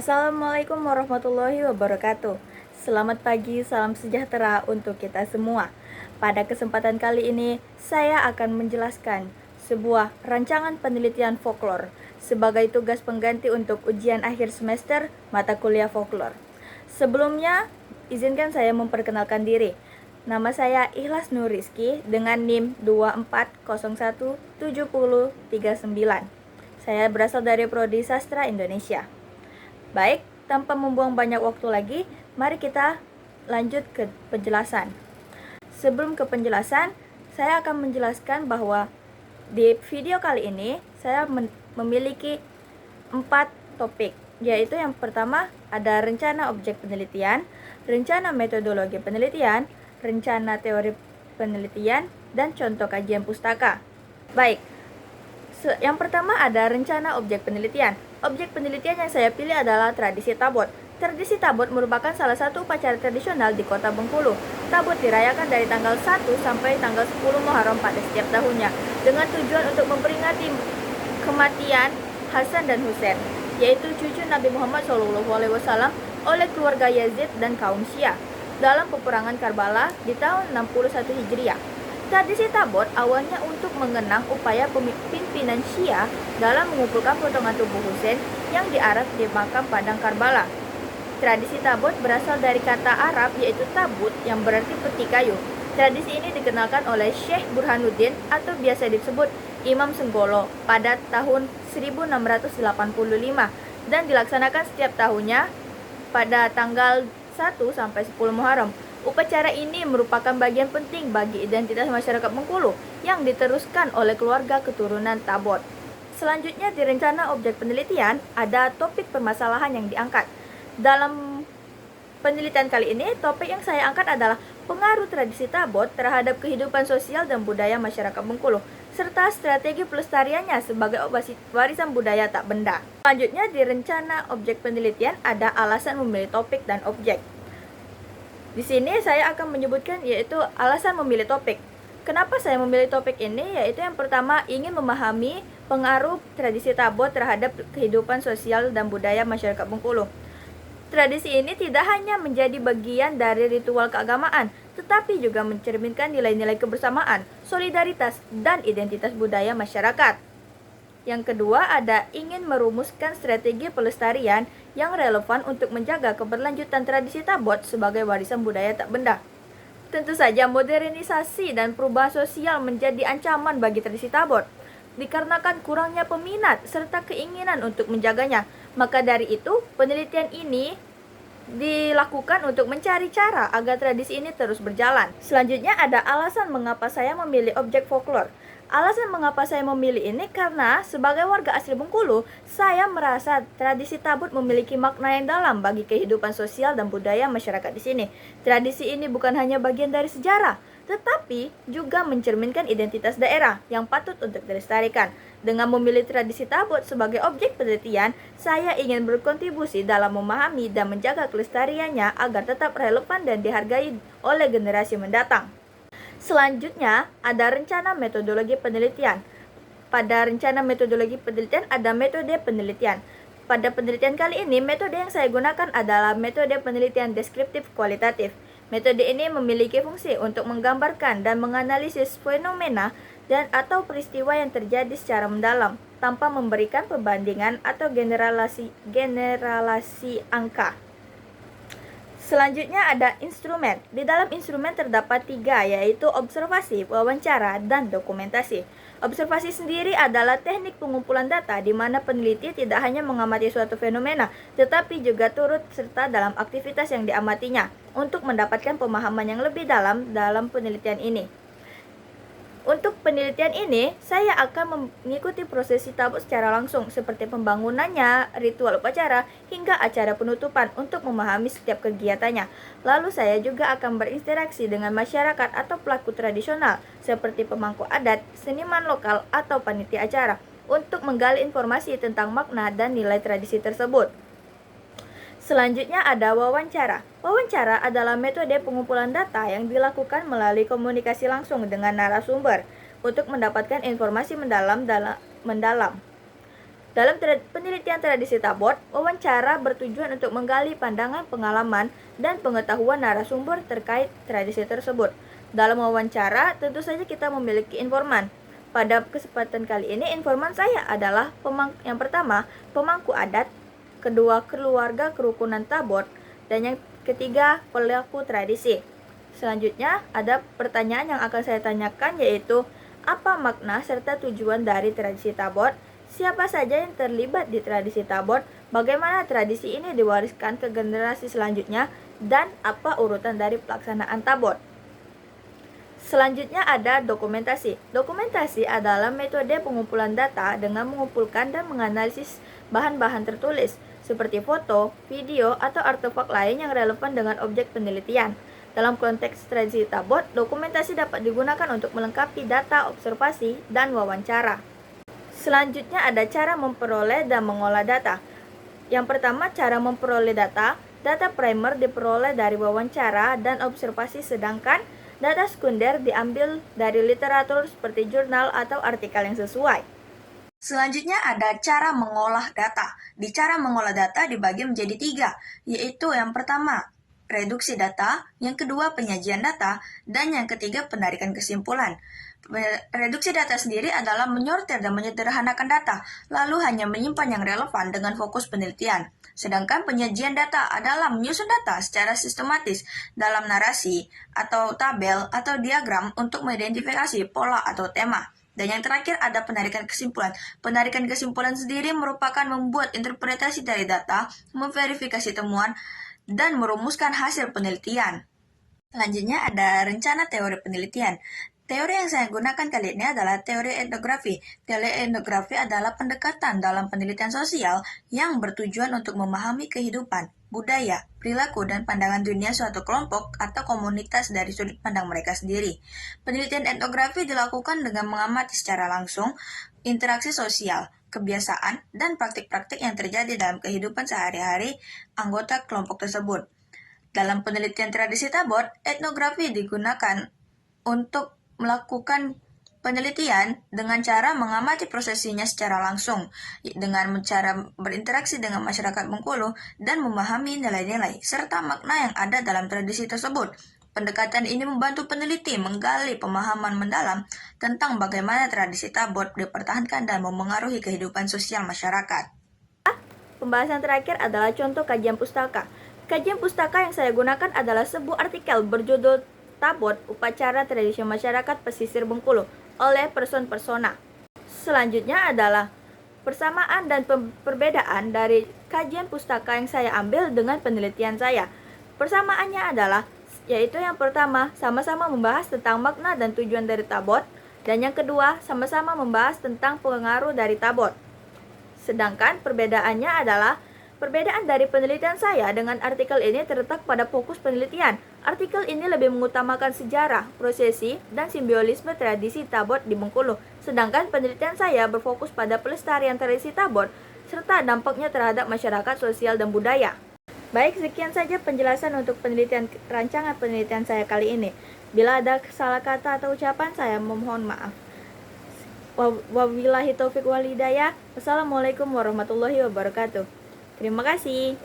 Assalamualaikum warahmatullahi wabarakatuh. Selamat pagi, salam sejahtera untuk kita semua. Pada kesempatan kali ini, saya akan menjelaskan sebuah rancangan penelitian folklore sebagai tugas pengganti untuk ujian akhir semester mata kuliah folklore. Sebelumnya, izinkan saya memperkenalkan diri. Nama saya Ikhlas Nur Rizky dengan NIM 24017039. Saya berasal dari Prodi Sastra Indonesia. Baik, tanpa membuang banyak waktu lagi, mari kita lanjut ke penjelasan. Sebelum ke penjelasan, saya akan menjelaskan bahwa di video kali ini saya memiliki 4 topik, yaitu yang pertama ada rencana objek penelitian, rencana metodologi penelitian, rencana teori penelitian, dan contoh kajian pustaka. Baik, yang pertama ada rencana objek penelitian. Objek penelitian yang saya pilih adalah tradisi Tabot. Tradisi Tabot merupakan salah satu upacara tradisional di kota Bengkulu. Tabot dirayakan dari tanggal 1 sampai tanggal 10 Muharram pada setiap tahunnya, dengan tujuan untuk memperingati kematian Hasan dan Husain, yaitu cucu Nabi Muhammad SAW, oleh keluarga Yazid dan kaum Syiah dalam peperangan Karbala di tahun 61 Hijriah. Tradisi Tabot awalnya untuk mengenang upaya pimpinan Syiah dalam mengumpulkan potongan tubuh Husain yang diarak di makam Padang Karbala. Tradisi Tabot berasal dari kata Arab yaitu tabut yang berarti peti kayu. Tradisi ini dikenalkan oleh Syekh Burhanuddin atau biasa disebut Imam Senggolo pada tahun 1685 dan dilaksanakan setiap tahunnya pada tanggal 1 sampai 10 Muharram. Upacara ini merupakan bagian penting bagi identitas masyarakat Bengkulu yang diteruskan oleh keluarga keturunan Tabot. Selanjutnya di rencana objek penelitian ada topik permasalahan yang diangkat. Dalam penelitian kali ini, topik yang saya angkat adalah pengaruh tradisi Tabot terhadap kehidupan sosial dan budaya masyarakat Bengkulu, serta strategi pelestariannya sebagai warisan budaya tak benda. Selanjutnya di rencana objek penelitian ada alasan memilih topik dan objek. Di sini saya akan menyebutkan yaitu alasan memilih topik. Kenapa saya memilih topik ini? Yaitu yang pertama ingin memahami pengaruh tradisi Tabot terhadap kehidupan sosial dan budaya masyarakat Bengkulu. Tradisi ini tidak hanya menjadi bagian dari ritual keagamaan, tetapi juga mencerminkan nilai-nilai kebersamaan, solidaritas, dan identitas budaya masyarakat. Yang kedua ada ingin merumuskan strategi pelestarian yang relevan untuk menjaga keberlanjutan tradisi Tabot sebagai warisan budaya tak benda. Tentu saja modernisasi dan perubahan sosial menjadi ancaman bagi tradisi Tabot, dikarenakan kurangnya peminat serta keinginan untuk menjaganya. Maka dari itu, penelitian ini dilakukan untuk mencari cara agar tradisi ini terus berjalan. Selanjutnya ada alasan mengapa saya memilih objek folklore. Alasan mengapa saya memilih ini karena sebagai warga asli Bengkulu, saya merasa tradisi Tabot memiliki makna yang dalam bagi kehidupan sosial dan budaya masyarakat di sini. Tradisi ini bukan hanya bagian dari sejarah, tetapi juga mencerminkan identitas daerah yang patut untuk dilestarikan. Dengan memilih tradisi Tabot sebagai objek penelitian, saya ingin berkontribusi dalam memahami dan menjaga kelestariannya agar tetap relevan dan dihargai oleh generasi mendatang. Selanjutnya, ada rencana metodologi penelitian. Pada rencana metodologi penelitian ada metode penelitian. Pada penelitian kali ini, metode yang saya gunakan adalah metode penelitian deskriptif kualitatif. Metode ini memiliki fungsi untuk menggambarkan dan menganalisis fenomena dan atau peristiwa yang terjadi secara mendalam tanpa memberikan perbandingan atau generalisasi angka. Selanjutnya ada instrumen. Di dalam instrumen terdapat 3, yaitu observasi, wawancara, dan dokumentasi. Observasi sendiri adalah teknik pengumpulan data di mana peneliti tidak hanya mengamati suatu fenomena, tetapi juga turut serta dalam aktivitas yang diamatinya untuk mendapatkan pemahaman yang lebih dalam penelitian ini. Untuk penelitian ini, saya akan mengikuti prosesi Tabot secara langsung, seperti pembangunannya, ritual upacara, hingga acara penutupan untuk memahami setiap kegiatannya. Lalu saya juga akan berinteraksi dengan masyarakat atau pelaku tradisional, seperti pemangku adat, seniman lokal, atau panitia acara, untuk menggali informasi tentang makna dan nilai tradisi tersebut. Selanjutnya ada wawancara. Wawancara adalah metode pengumpulan data yang dilakukan melalui komunikasi langsung dengan narasumber untuk mendapatkan informasi mendalam. Dalam penelitian tradisi Tabot, wawancara bertujuan untuk menggali pandangan, pengalaman, dan pengetahuan narasumber terkait tradisi tersebut. Dalam wawancara, tentu saja kita memiliki informan. Pada kesempatan kali ini, informan saya adalah yang pertama, pemangku adat, kedua, keluarga kerukunan Tabot, dan yang ketiga, pelaku tradisi. Selanjutnya, ada pertanyaan yang akan saya tanyakan, yaitu apa makna serta tujuan dari tradisi Tabot? Siapa saja yang terlibat di tradisi Tabot? Bagaimana tradisi ini diwariskan ke generasi selanjutnya? Dan apa urutan dari pelaksanaan Tabot? Selanjutnya ada dokumentasi. Dokumentasi adalah metode pengumpulan data dengan mengumpulkan dan menganalisis bahan-bahan tertulis, seperti foto, video, atau artefak lain yang relevan dengan objek penelitian. Dalam konteks tradisi Tabot, dokumentasi dapat digunakan untuk melengkapi data, observasi, dan wawancara. Selanjutnya ada cara memperoleh dan mengolah data. Yang pertama, cara memperoleh data. Data primer diperoleh dari wawancara dan observasi, sedangkan data sekunder diambil dari literatur seperti jurnal atau artikel yang sesuai. Selanjutnya ada cara mengolah data. Di cara mengolah data dibagi menjadi 3, yaitu yang pertama, reduksi data, yang kedua, penyajian data, dan yang ketiga, penarikan kesimpulan. Reduksi data sendiri adalah menyortir dan menyederhanakan data, lalu hanya menyimpan yang relevan dengan fokus penelitian. Sedangkan penyajian data adalah menyusun data secara sistematis dalam narasi atau tabel atau diagram untuk mengidentifikasi pola atau tema. Dan yang terakhir ada penarikan kesimpulan. Penarikan kesimpulan sendiri merupakan membuat interpretasi dari data, memverifikasi temuan, dan merumuskan hasil penelitian. Selanjutnya ada rencana teori penelitian. Teori yang saya gunakan kali ini adalah teori etnografi. Teori etnografi adalah pendekatan dalam penelitian sosial yang bertujuan untuk memahami kehidupan, budaya, perilaku, dan pandangan dunia suatu kelompok atau komunitas dari sudut pandang mereka sendiri. Penelitian etnografi dilakukan dengan mengamati secara langsung interaksi sosial, kebiasaan, dan praktik-praktik yang terjadi dalam kehidupan sehari-hari anggota kelompok tersebut. Dalam penelitian tradisi Tabot, etnografi digunakan untuk melakukan penelitian dengan cara mengamati prosesinya secara langsung, dengan cara berinteraksi dengan masyarakat Bengkulu dan memahami nilai-nilai serta makna yang ada dalam tradisi tersebut. Pendekatan ini membantu peneliti menggali pemahaman mendalam tentang bagaimana tradisi Tabot dipertahankan dan memengaruhi kehidupan sosial masyarakat. Pembahasan terakhir adalah contoh kajian pustaka. Kajian pustaka yang saya gunakan adalah sebuah artikel berjudul Tabot, Upacara Tradisi Masyarakat Pesisir Bengkulu oleh Person Persona. Selanjutnya adalah persamaan dan perbedaan dari kajian pustaka yang saya ambil dengan penelitian saya. Persamaannya adalah, yaitu yang pertama, sama-sama membahas tentang makna dan tujuan dari Tabot, dan yang kedua, sama-sama membahas tentang pengaruh dari Tabot. Sedangkan perbedaannya adalah, perbedaan dari penelitian saya dengan artikel ini terletak pada fokus penelitian. Artikel ini lebih mengutamakan sejarah, prosesi, dan simbiolisme tradisi Tabot di Bengkulu. Sedangkan penelitian saya berfokus pada pelestarian tradisi Tabot, serta dampaknya terhadap masyarakat, sosial, dan budaya. Baik, sekian saja penjelasan untuk rancangan penelitian saya kali ini. Bila ada salah kata atau ucapan, saya memohon maaf. Wabillahi taufiq wal hidayah. Wassalamualaikum warahmatullahi wabarakatuh. Terima kasih.